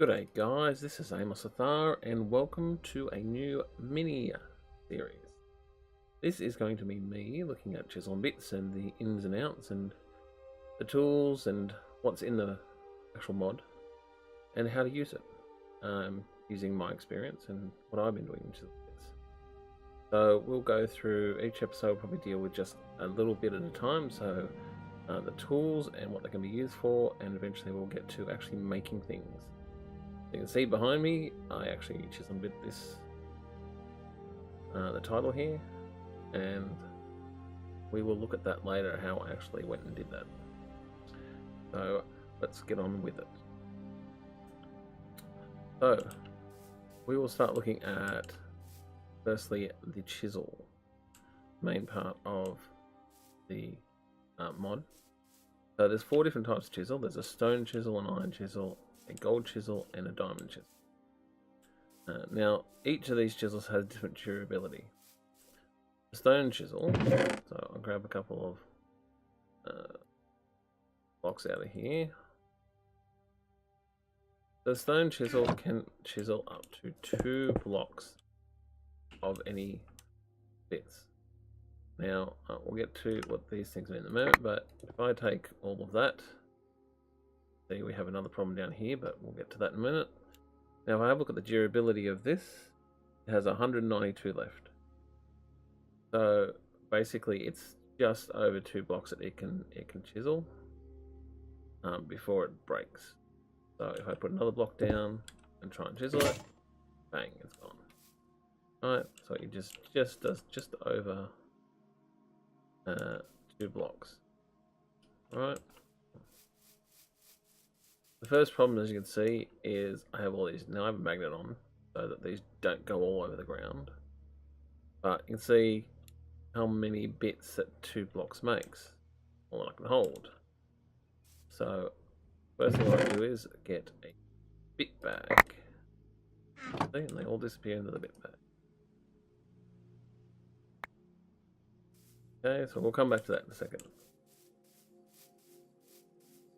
G'day guys, this is Amos Athar and welcome to a new mini series. This is going to be me looking at Chisel Bits and the ins and outs and the tools and what's in the actual mod and how to use it, using my experience and what I've been doing in Chisel Bits. So we'll go through each episode, probably deal with just a little bit at a time, so the tools and what they can be used for, and eventually we'll get to actually making things. You can see behind me, I actually chisel bit this, the title here, and we will look at that later, how I actually went and did that. So let's get on with it. So we will start looking at, firstly, the chisel, main part of the mod. So there's 4 different types of chisel. There's a stone chisel, an iron chisel, a gold chisel, and a diamond chisel. Now, each of these chisels has different durability. The stone chisel, so I'll grab a couple of blocks out of here. The stone chisel can chisel up to 2 blocks of any bits. Now, we'll get to what these things are in a moment, but if I take all of that, see, we have another problem down here, but we'll get to that in a minute. Now, if I have a look at the durability of this, it has 192 left. So basically, it's just over 2 blocks that it can chisel before it breaks. So if I put another block down and try and chisel it, bang, it's gone. Alright, so it just does just over 2 blocks. Alright. The first problem, as you can see, is I have all these. Now I have a magnet on so that these don't go all over the ground. But you can see how many bits that 2 blocks makes, all I can hold. So first thing I do is get a bit bag. See, and they all disappear into the bit bag. Okay, so we'll come back to that in a second.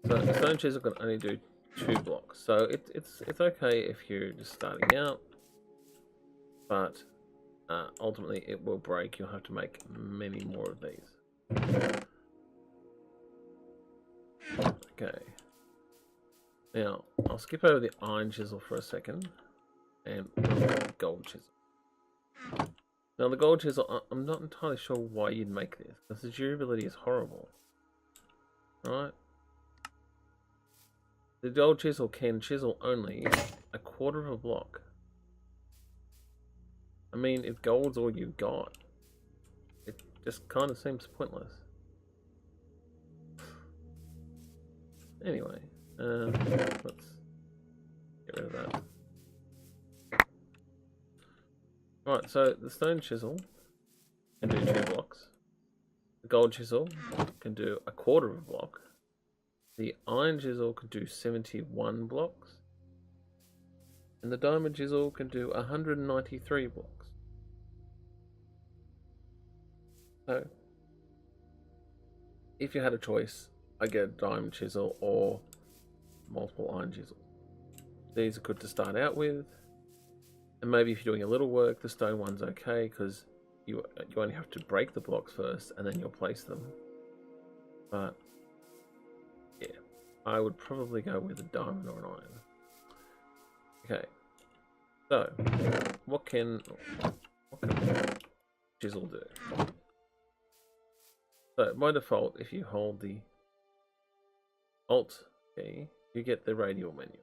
So the stone chisel can only do 2 blocks, so it's okay if you're just starting out, but ultimately it will break. You'll have to make many more of these. Okay. Now I'll skip over the iron chisel for a second and look at the gold chisel. Now the gold chisel, I'm not entirely sure why you'd make this, because the durability is horrible. Right? The gold chisel can chisel only a quarter of a block. I mean, if gold's all you've got, it just kind of seems pointless. Anyway, let's get rid of that. Right, so the stone chisel can do 2 blocks. The gold chisel can do a quarter of a block. The iron chisel can do 71 blocks. And the diamond chisel can do 193 blocks. So, if you had a choice, I get a diamond chisel or multiple iron chisels. These are good to start out with. And maybe if you're doing a little work, the stone one's okay, because you only have to break the blocks first and then you'll place them. But yeah, I would probably go with a diamond or an iron. Okay, so what can chisel do? So by default, if you hold the Alt key, you get the Radial Menu.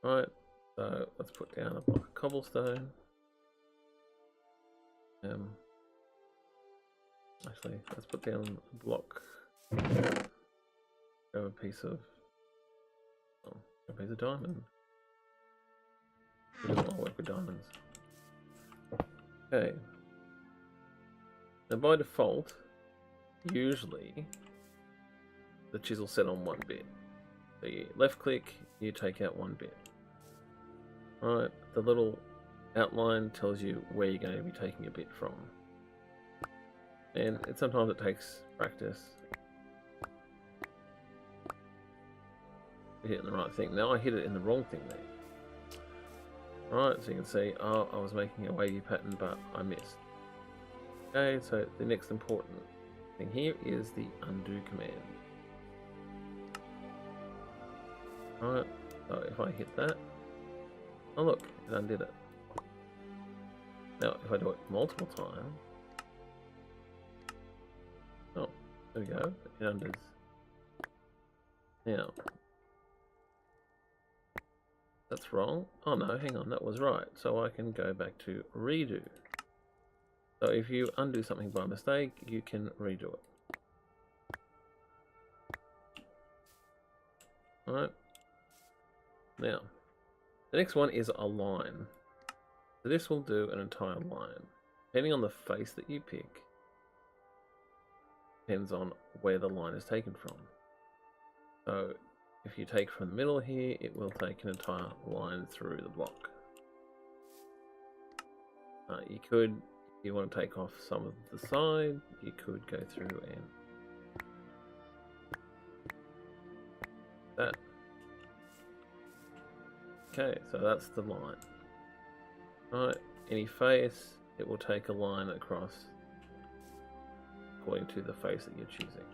Alright, so let's put down a block of cobblestone. Actually, let's put down a block. Grab a piece of diamond. It doesn't want to work with diamonds. Okay. Now by default, usually the chisel's set on 1 bit. So you left click, you take out 1 bit. Alright, the little outline tells you where you're going to be taking a bit from. And sometimes it takes practice. hitting the right thing. Now I hit it in the wrong thing there. Right, so you can see, oh, I was making a wavy pattern, but I missed. Okay, so the next important thing here is the undo command. Right, so if I hit that, oh look, it undid it. Now, if I do it multiple times, oh, there we go, it undoes. Now, that's wrong. Oh no, hang on, that was right. So I can go back to redo. So if you undo something by mistake, you can redo it. Alright. Now, the next one is a line. So this will do an entire line. Depending on the face that you pick, depends on where the line is taken from. So if you take from the middle here, it will take an entire line through the block. You could, if you want to take off some of the side, you could go through and that. Okay, so that's the line. Right, any face, it will take a line across according to the face that you're choosing.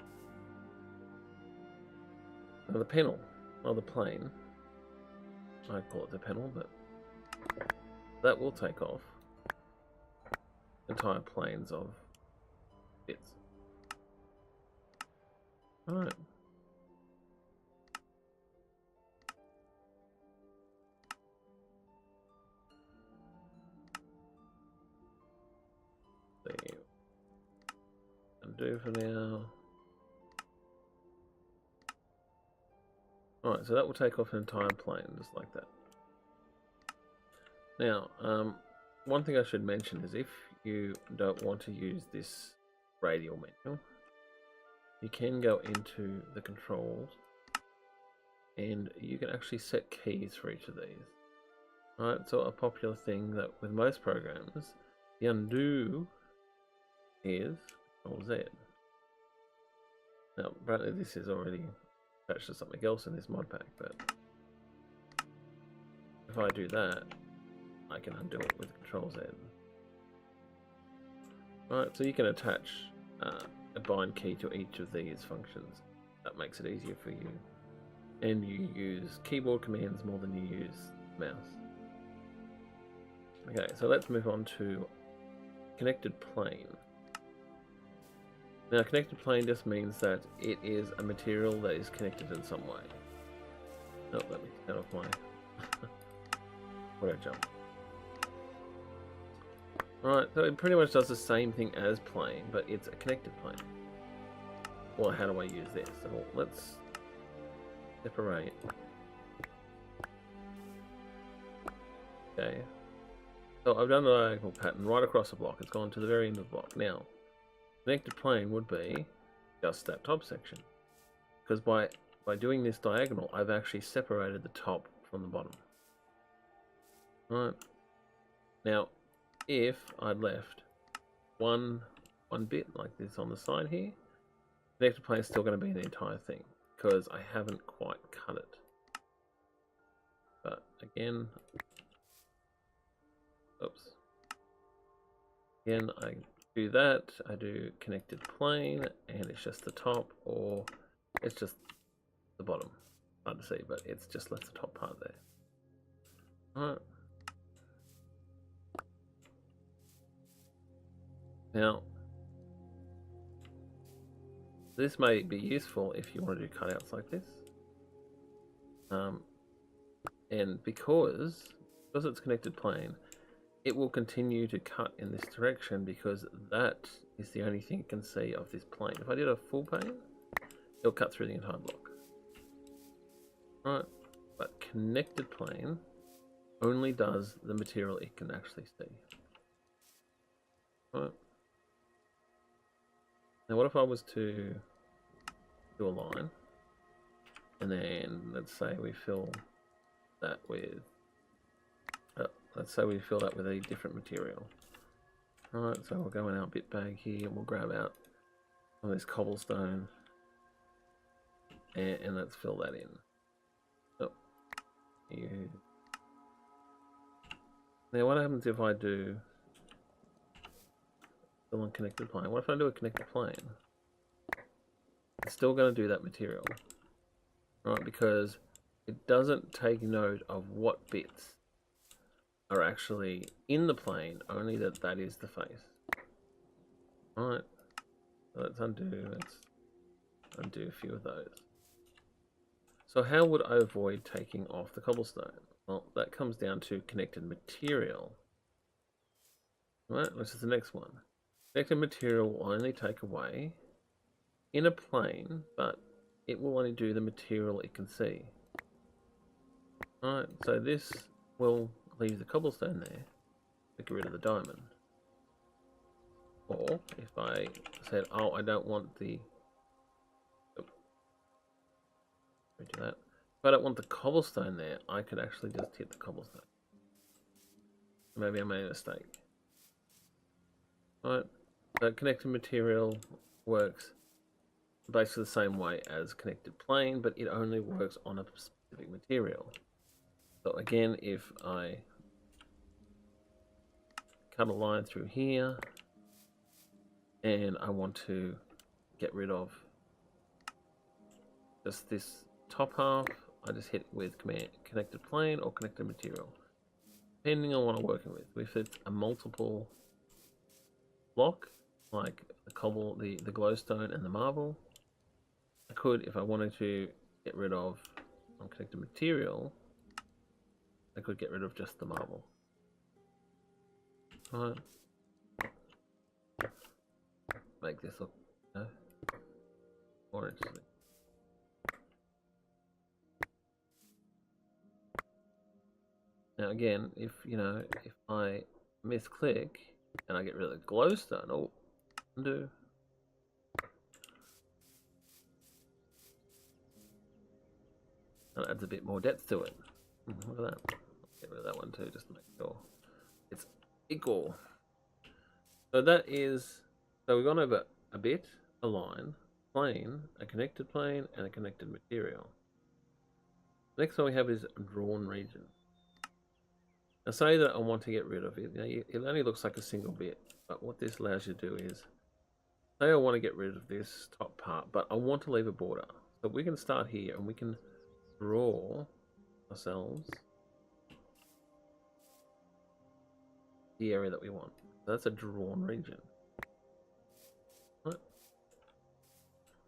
Now the panel, or the plane, I call it the panel, but that will take off entire planes of bits. Alright. Undo for now. Alright, so that will take off an entire plane, just like that. Now, one thing I should mention is if you don't want to use this radial menu, you can go into the controls and you can actually set keys for each of these. Alright, so a popular thing that with most programs, the undo is Control Z. Now, apparently this is already attached to something else in this mod pack, but if I do that, I can undo it with Control Z. Alright, so you can attach a bind key to each of these functions. That makes it easier for you. And you use keyboard commands more than you use mouse. Okay, so let's move on to connected plane. Now, connected plane just means that it is a material that is connected in some way. Oh, let me turn off my auto jump. Right, so it pretty much does the same thing as plane, but it's a connected plane. Well, how do I use this? So let's separate. Okay. So I've done a diagonal pattern right across the block. It's gone to the very end of the block. Now, connected plane would be just that top section. Because by doing this diagonal, I've actually separated the top from the bottom. Right. Now, if I'd left one bit like this on the side here, connected plane is still going to be the entire thing because I haven't quite cut it. But again, oops. Again, I do that. I do connected plane, and it's just the top, or it's just the bottom. Hard to see, but it's just left the top part there. All right. Now, this may be useful if you want to do cutouts like this. And because it's connected plane, it will continue to cut in this direction because that is the only thing it can see of this plane. If I did a full plane, it'll cut through the entire block. Right, but connected plane only does the material it can actually see. Right. Now what if I was to do a line, and then let's say we fill that with, a different material. Alright, so we'll go in our bit bag here and we'll grab out some of this cobblestone and let's fill that in. You. Now what happens if I do still on connected plane? What if I do a connected plane? It's still going to do that material, right? Because it doesn't take note of what bits are actually in the plane, only that that is the face. Alright, so let's undo a few of those. So how would I avoid taking off the cobblestone? Well, that comes down to connected material. Right, this is the next one. Connected material will only take away in a plane, but it will only do the material it can see. Alright, so this will leave the cobblestone there to get rid of the diamond. Or if I said, oh, I don't want the do that. If I don't want the cobblestone there, I could actually just hit the cobblestone. Maybe I made a mistake. Right, so connected material works basically the same way as connected plane, but it only works on a specific material. So again, if I cut a line through here and I want to get rid of just this top half, I just hit with command connected plane or connected material, depending on what I'm working with. If it's a multiple block, like the cobble, the glowstone and the marble, I could, if I wanted to get rid of unconnected material, I could get rid of just the marble. Right. Make this look, you know, more interesting. Now again, if I misclick and I get rid of the glowstone, oh, undo. That adds a bit more depth to it. Look at that. Get rid of that one too, just to make sure it's equal. So that is, so we've gone over a bit, a line, plane, a connected plane, and a connected material. Next one we have is drawn region. Now say that I want to get rid of it. Now it only looks like a single bit, but what this allows you to do is, say I want to get rid of this top part, but I want to leave a border. So we can start here and we can draw ourselves the area that we want. So that's a drawn region. Right.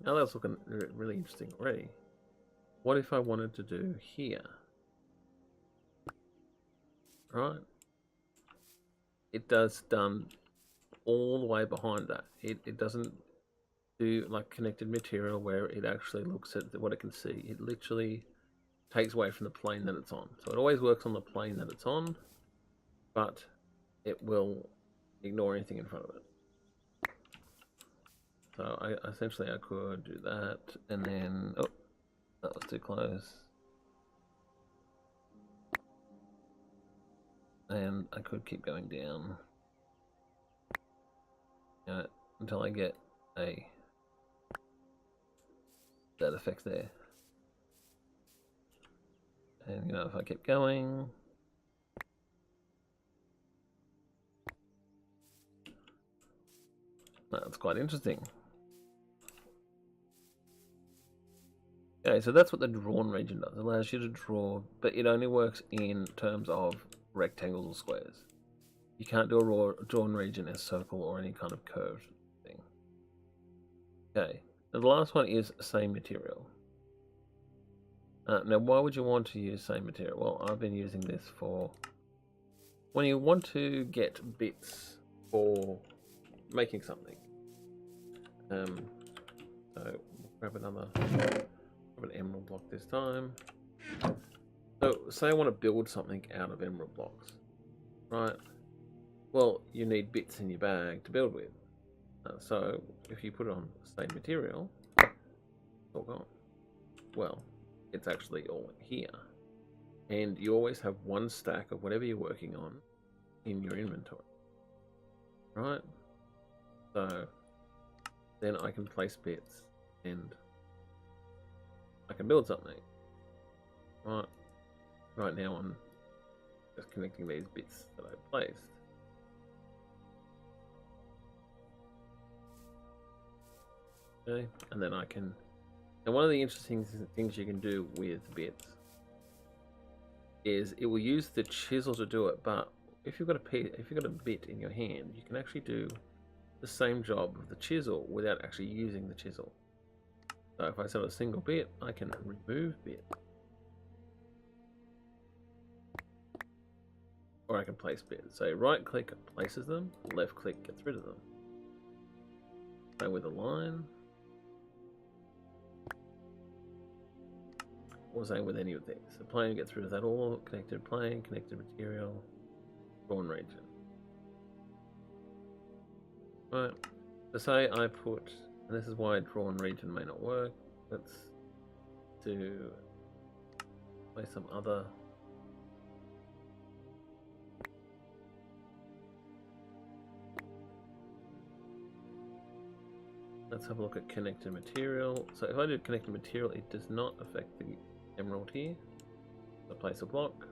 Now that's looking really interesting already. What if I wanted to do here? Right, it does done all the way behind that. It doesn't do like connected material where it actually looks at what it can see. It literally takes away from the plane that it's on. So it always works on the plane that it's on, but it will ignore anything in front of it. So I essentially I could do that, and then oh, that was too close. And I could keep going down, until I get that effect there. And if I keep going, that's quite interesting. Okay, so that's what the drawn region does. It allows you to draw, but it only works in terms of rectangles or squares. You can't do a drawn region as circle or any kind of curved thing. Okay, now the last one is same material. Now why would you want to use same material? Well, I've been using this for when you want to get bits for making something. So we'll grab an emerald block this time. So say I want to build something out of emerald blocks, right? Well, you need bits in your bag to build with. So if you put it on same material, it's all gone. Well, it's actually all here. And you always have one stack of whatever you're working on in your inventory, right? So then I can place bits and I can build something, right? right now I'm just connecting these bits that I placed. Okay, and then I can. And one of the interesting things you can do with bits is it will use the chisel to do it, but if you've got a bit in your hand, you can actually do the same job with the chisel without actually using the chisel. So if I set a single bit, I can remove bit. Or I can place bits. So right click places them, left click gets rid of them. Same with a line. Or same with any of these. The plane gets rid of that all, connected plane, connected material, drawn region. Right, so say I put, and this is why drawn region may not work, let's do, place some other, let's have a look at connected material. So if I do connected material, it does not affect the emerald here. So place a block.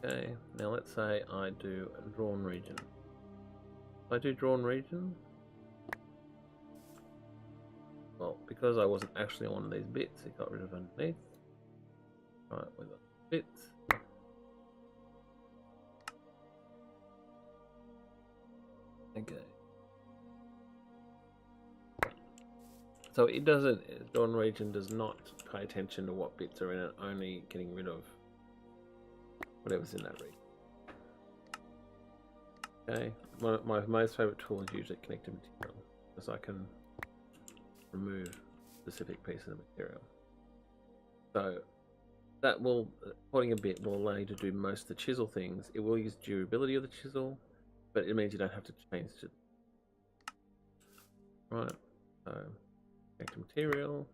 Okay, now let's say I do a drawn region. If I do drawn region, well, because I wasn't actually on one of these bits, it got rid of underneath. Right, with the bits. Okay. So it doesn't, drawn region does not pay attention to what bits are in it, only getting rid of whatever's in that region. Okay, my most favorite tool is usually connected material, because I can remove specific pieces of material. So that will, putting a bit will allow you to do most of the chisel things. It will use durability of the chisel, but it means you don't have to change it. Right, so connected material.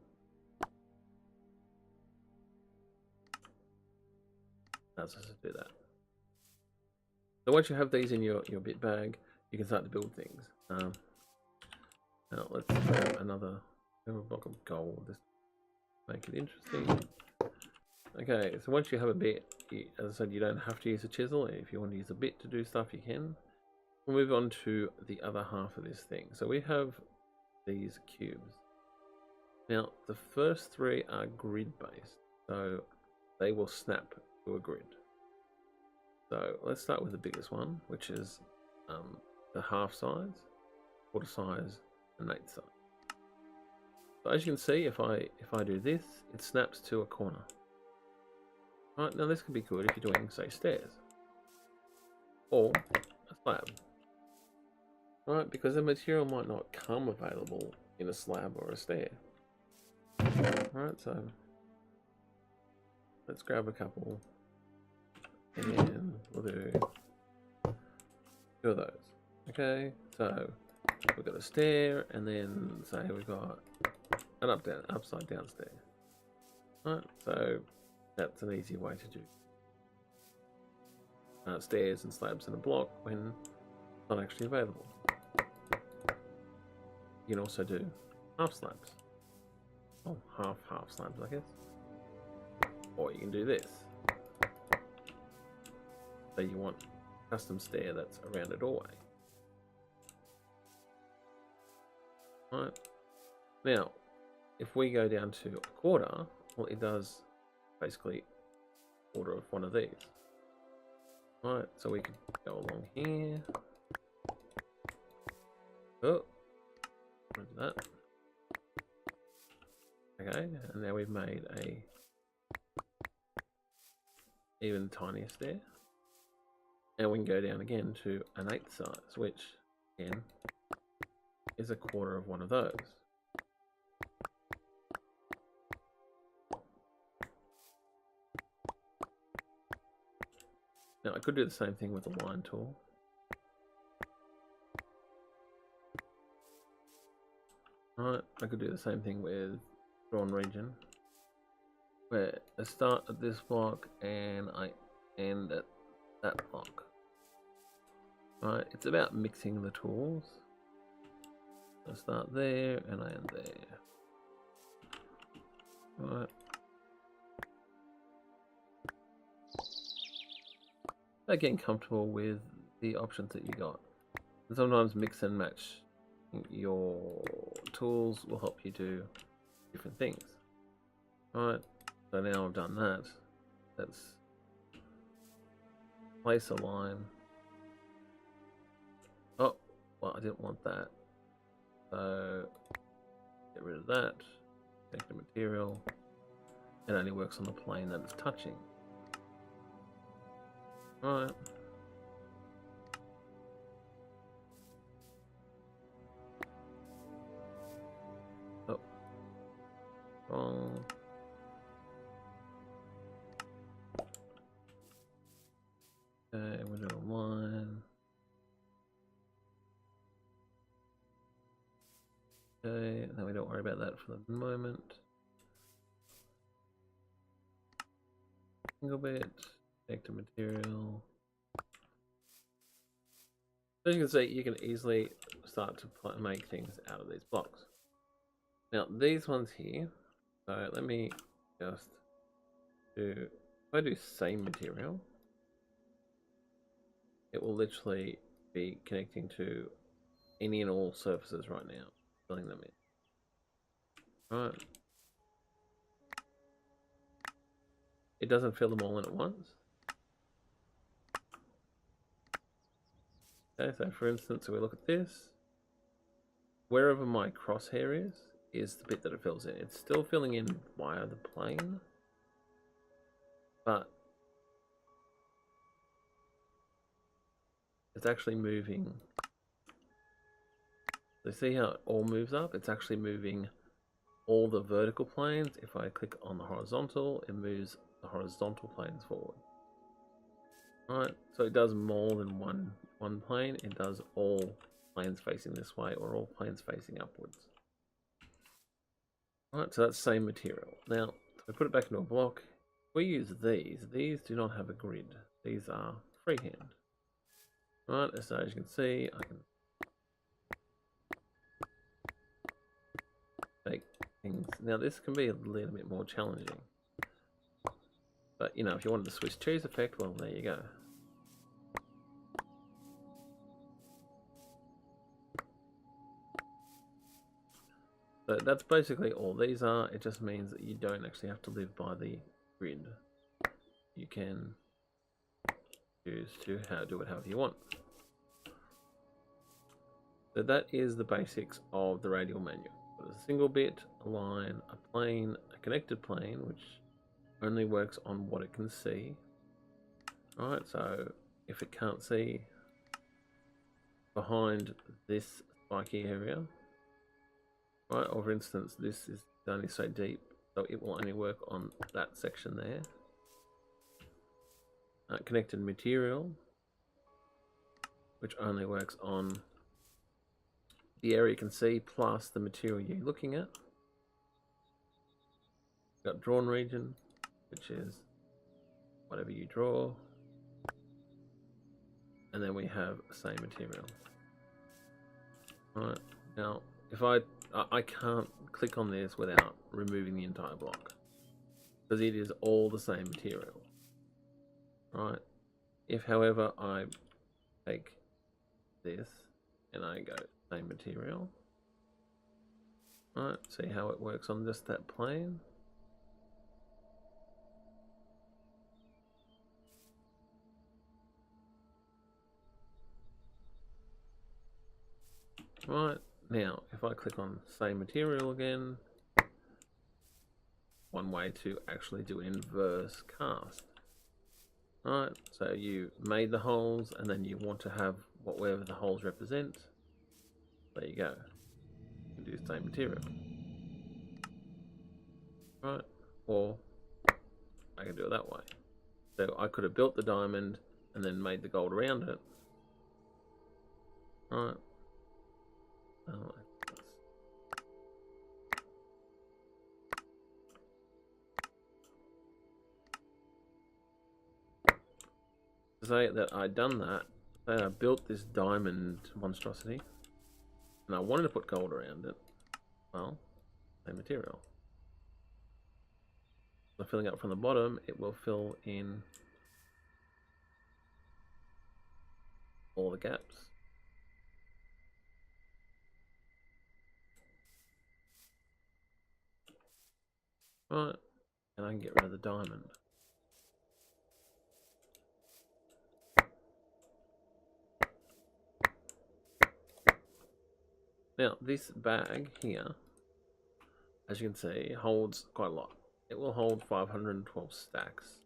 Allows us to do that. So once you have these in your bit bag, you can start to build things. Now let's grab another block of gold. Just make it interesting. Okay, so once you have a bit, as I said, you don't have to use a chisel. If you want to use a bit to do stuff, you can. We'll move on to the other half of this thing. So we have these cubes. Now the first three are grid based, so they will snap to a grid. So let's start with the biggest one, which is the half size, quarter size, and eighth size. So as you can see, if I do this, it snaps to a corner. Right, now this could be good if you're doing, say, stairs or a slab. Right, because the material might not come available in a slab or a stair. Right, so let's grab a couple, and we'll do two of those. Okay, so we've got a stair, and then say we've got an upside down stair. Right, so that's an easy way to do stairs and slabs in a block when it's not actually available. You can also do half slabs. Oh, half slabs, I guess. Or you can do this. So you want a custom stair that's around a doorway. Right. Now, if we go down to a quarter, well, it does basically order of one of these. Right, so we could go along here. Oh, do that. Okay, and now we've made a even tinier stair. And we can go down again to an eighth size, which again is a quarter of one of those. Now I could do the same thing with the line tool. Right, I could do the same thing with drawn region, where I start at this block and I end at that block. Right, it's about mixing the tools. I start there and I end there. Alright. Getting comfortable with the options that you got. And sometimes mix and match your tools will help you do different things. Alright, so now I've done that. Let's place a line. Oh, well, I didn't want that. So get rid of that. Take the material. It only works on the plane that it's touching. Right. Oh. Wrong. Okay, we're doing a line. Okay, then we don't worry about that for the moment. Single bit, take the material. As you can see, you can easily start to make things out of these blocks. Now, these ones here, so let me just do, if I do same material, it will literally be connecting to any and all surfaces right now, filling them in. Right. It doesn't fill them all in at once. Okay, so for instance, if we look at this, wherever my crosshair is the bit that it fills in. It's still filling in via the plane, but it's actually moving. So see how it all moves up? It's actually moving all the vertical planes. If I click on the horizontal, it moves the horizontal planes forward. Alright, so it does more than one plane. It does all planes facing this way or all planes facing upwards. Alright, so that's the same material. Now, if I put it back into a block, we use these do not have a grid. These are freehand. Right, so as you can see, I can take things. Now this can be a little bit more challenging. But you know, if you wanted the Swiss cheese effect, well there you go. So that's basically all these are. It just means that you don't actually have to live by the grid. You can choose to do it however you want. So that is the basics of the radial menu. There's a single bit, a line, a plane, a connected plane, which only works on what it can see. Alright, so if it can't see behind this spiky area, right, or for instance, this is only so deep, so it will only work on that section there. Connected material, which only works on the area you can see plus the material you're looking at. Got drawn region, which is whatever you draw, and then we have same material. Right, now if I can't click on this without removing the entire block because it is all the same material. Right, if however I take this and I go same material, right, see how it works on just that plane. Right, now if I click on same material again, one way to actually do inverse cast. Alright, so you made the holes and then you want to have whatever the holes represent. There you go. You can do the same material. Right, or I can do it that way. So I could have built the diamond and then made the gold around it. Alright. To say that I'd done that, I built this diamond monstrosity and I wanted to put gold around it. Well, same material. by filling up from the bottom, it will fill in all the gaps. Right, and I can get rid of the diamond. Now, this bag here, as you can see, holds quite a lot. It will hold 512 stacks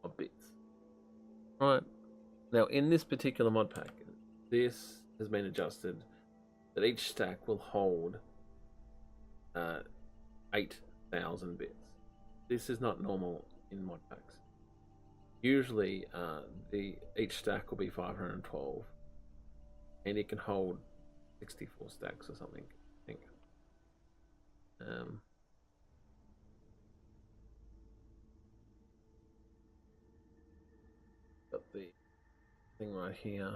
of bits. Right. Now, in this particular mod pack, this has been adjusted that each stack will hold 8,000 bits. This is not normal in mod packs. Usually, each stack will be 512, and it can hold 64 stacks or something, I think. Got the thing right here.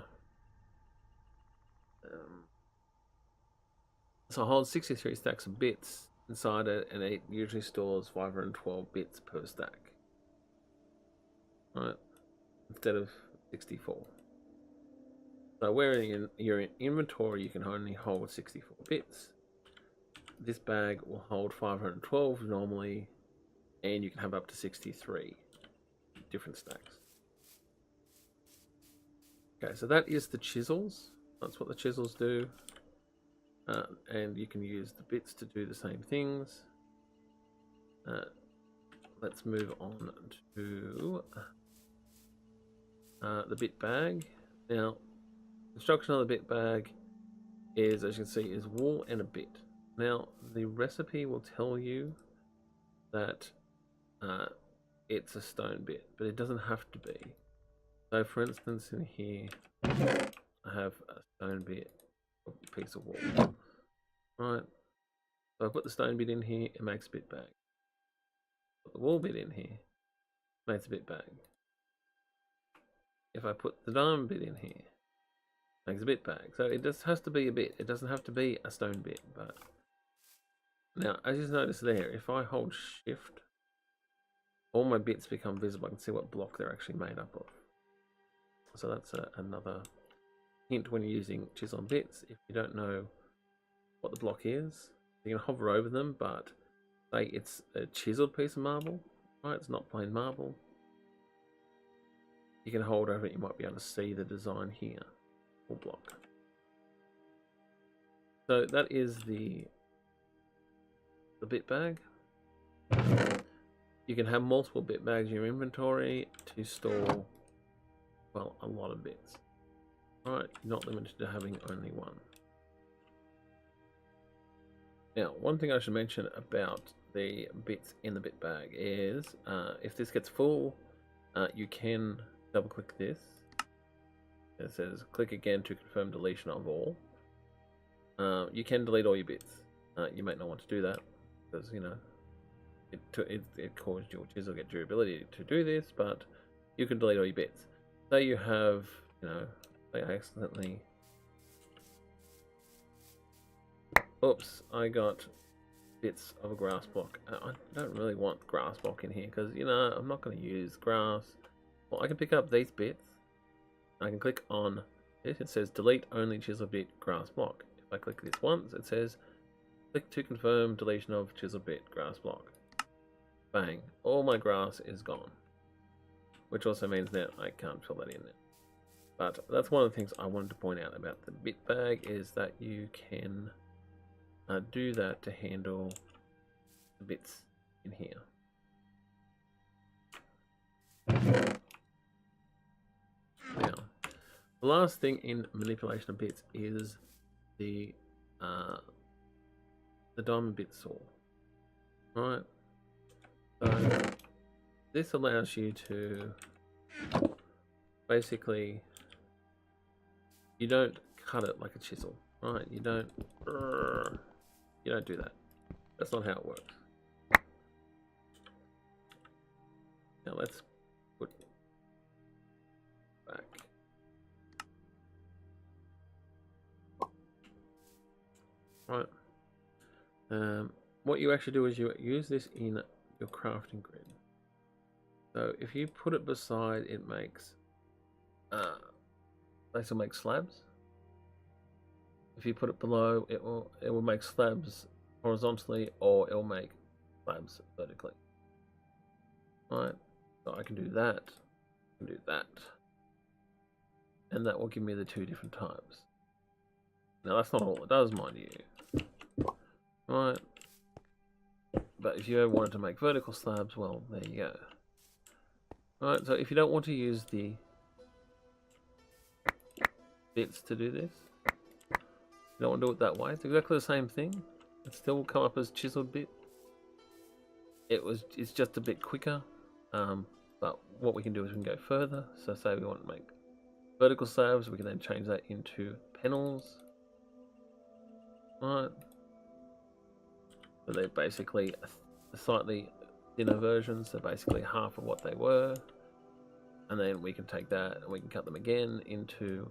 So it holds 63 stacks of bits inside it, and it usually stores 512 bits per stack. Right, instead of 64. So where in your inventory you can only hold 64 bits, this bag will hold 512 normally, and you can have up to 63 different stacks. Okay, so that is the chisels. That's what the chisels do. And you can use the bits to do the same things. Let's move on to the bit bag. Now, construction of the bit bag is, as you can see, is wool and a bit. Now, the recipe will tell you that it's a stone bit, but it doesn't have to be. So, for instance, in here, I have a stone bit, a piece of wool. Right. So I put the stone bit in here, it makes a bit bag. Put the wool bit in here, makes a bit bag. If I put the diamond bit in here, makes a bit bag. So it just has to be a bit. It doesn't have to be a stone bit. But now, as you notice there, if I hold shift, all my bits become visible. I can see what block they're actually made up of. So that's another hint when you're using Chisel Bits. If you don't know what the block is, you can hover over them, but say it's a chiseled piece of marble, right? It's not plain marble. You can hold over it, you might be able to see the design here, or block. So that is the bit bag. You can have multiple bit bags in your inventory to store, well, a lot of bits. Alright, you're not limited to having only one. Now, one thing I should mention about the bits in the bit bag is if this gets full, you can double click this. It says click again to confirm deletion of all. You can delete all your bits. You might not want to do that because, you know, it caused your chisel get durability to do this, but you can delete all your bits. Say you have, you know, say I accidentally, oops, I got bits of a grass block. I don't really want grass block in here because, you know, I'm not going to use grass. Well, I can pick up these bits. I can click on this. It says delete only chisel bit grass block. If I click this once, it says click to confirm deletion of chisel bit grass block. Bang, all my grass is gone, which also means that I can't fill that in there. But that's one of the things I wanted to point out about the bit bag is that you can do that to handle the bits in here. Now, the last thing in manipulation of bits is the diamond bit saw. Right. So this allows you to basically, you don't cut it like a chisel, right? You don't do that. That's not how it works. Now let's put back. Right. What you actually do is you use this in your crafting grid. So if you put it beside, it makes basically make slabs. If you put it below, it will make slabs horizontally, or it'll make slabs vertically. Right, so I can do that, I can do that, and that will give me the two different types. Now that's not all it does, mind you. Right, but if you ever wanted to make vertical slabs, well, there you go. Right, so if you don't want to use the bits to do this, you don't want to do it that way, it's exactly the same thing. It still will come up as chiseled bit. It's just a bit quicker, but what we can do is we can go further. So say we want to make vertical slabs, we can then change that into panels. Right, so they're basically a slightly thinner version, so basically half of what they were, and then we can take that and we can cut them again into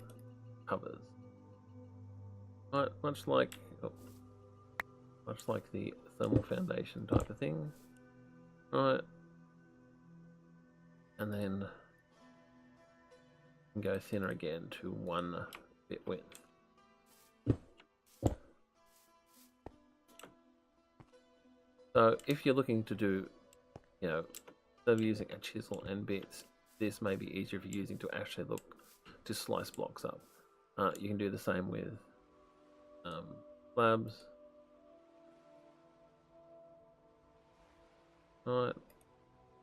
covers. Right, much like the thermal foundation type of thing. Right, and then go thinner again to 1 bit width. So if you're looking to do, instead of using a chisel and bits, this may be easier if you're using to actually look to slice blocks up. You can do the same with slabs. Right,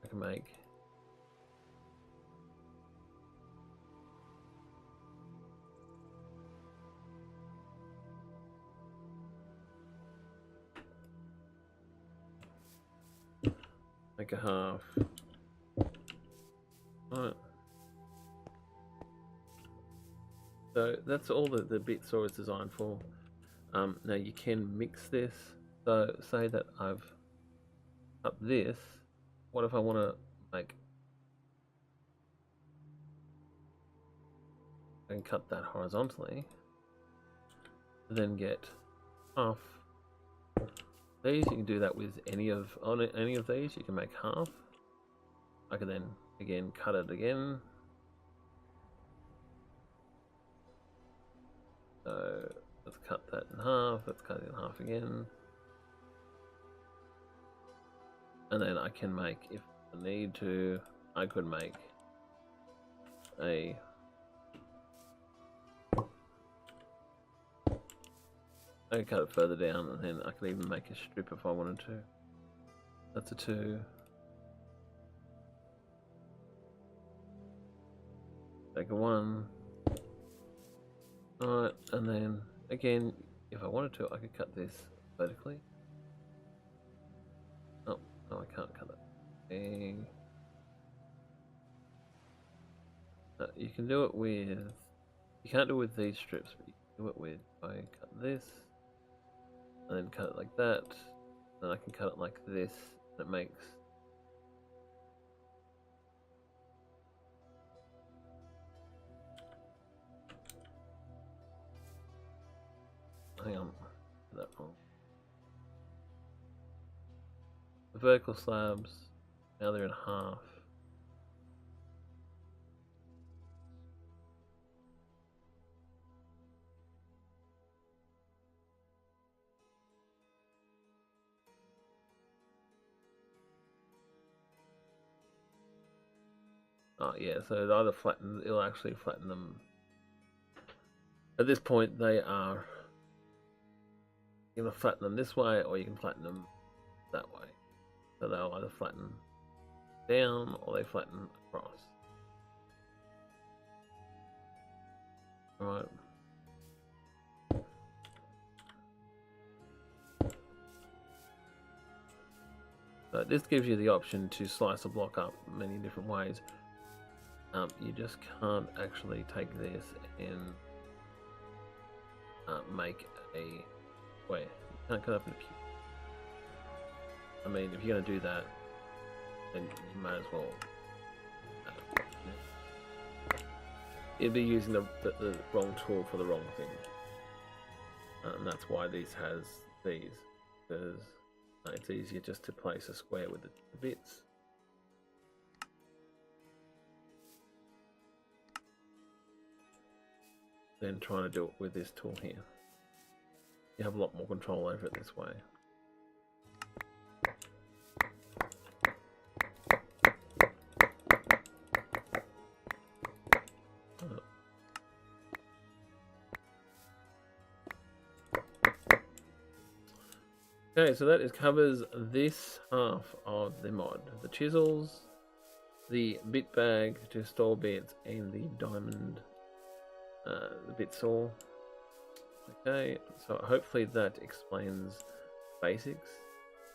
I can make a half. Right. So that's all that the bit saw is designed for. Now you can mix this. So say that I've up this. What if I want to make and cut that horizontally? Then get half these. You can do that with any of these. You can make half. I can then again cut it again. So let's cut that in half. Let's cut it in half again. And then I can make, if I need to, I could make a I could cut it further down, and then I could even make a strip if I wanted to. That's a 2. Take a 1. Alright, and then again, if I wanted to, I could cut this vertically. Oh, no, I can't cut that. You can do it with, you can't do it with these strips, but you can do it with, I cut this, and then cut it like that, then I can cut it like this, and it makes hang on, that wrong. The vertical slabs, now they're in half. Oh yeah, so it'll actually flatten them. At this point they are, you can flatten them this way or you can flatten them that way. So they'll either flatten down or they flatten across. Alright. So this gives you the option to slice a block up many different ways. You just can't actually take this and make a square. You can't cut up in a cube. I mean, if you're going to do that, then you might as well. You'd be using the wrong tool for the wrong thing. And that's why these has these, because it's easier just to place a square with the bits. than trying to do it with this tool here. You have a lot more control over it this way. Okay, so that covers this half of the mod. The chisels, the bit bag to store bits, and the diamond, the bit saw. Okay, so hopefully that explains basics.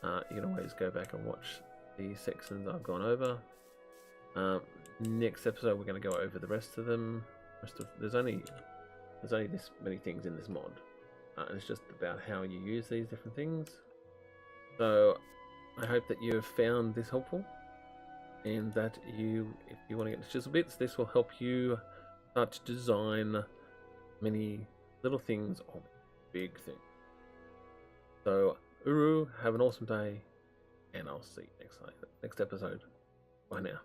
You can always go back and watch the sections I've gone over. Next episode we're going to go over the rest of them. There's only this many things in this mod, and it's just about how you use these different things. So I hope that you have found this helpful, and that if you want to get to Chisel Bits, this will help you start to design many little things or big things. So Uru, have an awesome day, and I'll see you next episode. Bye now.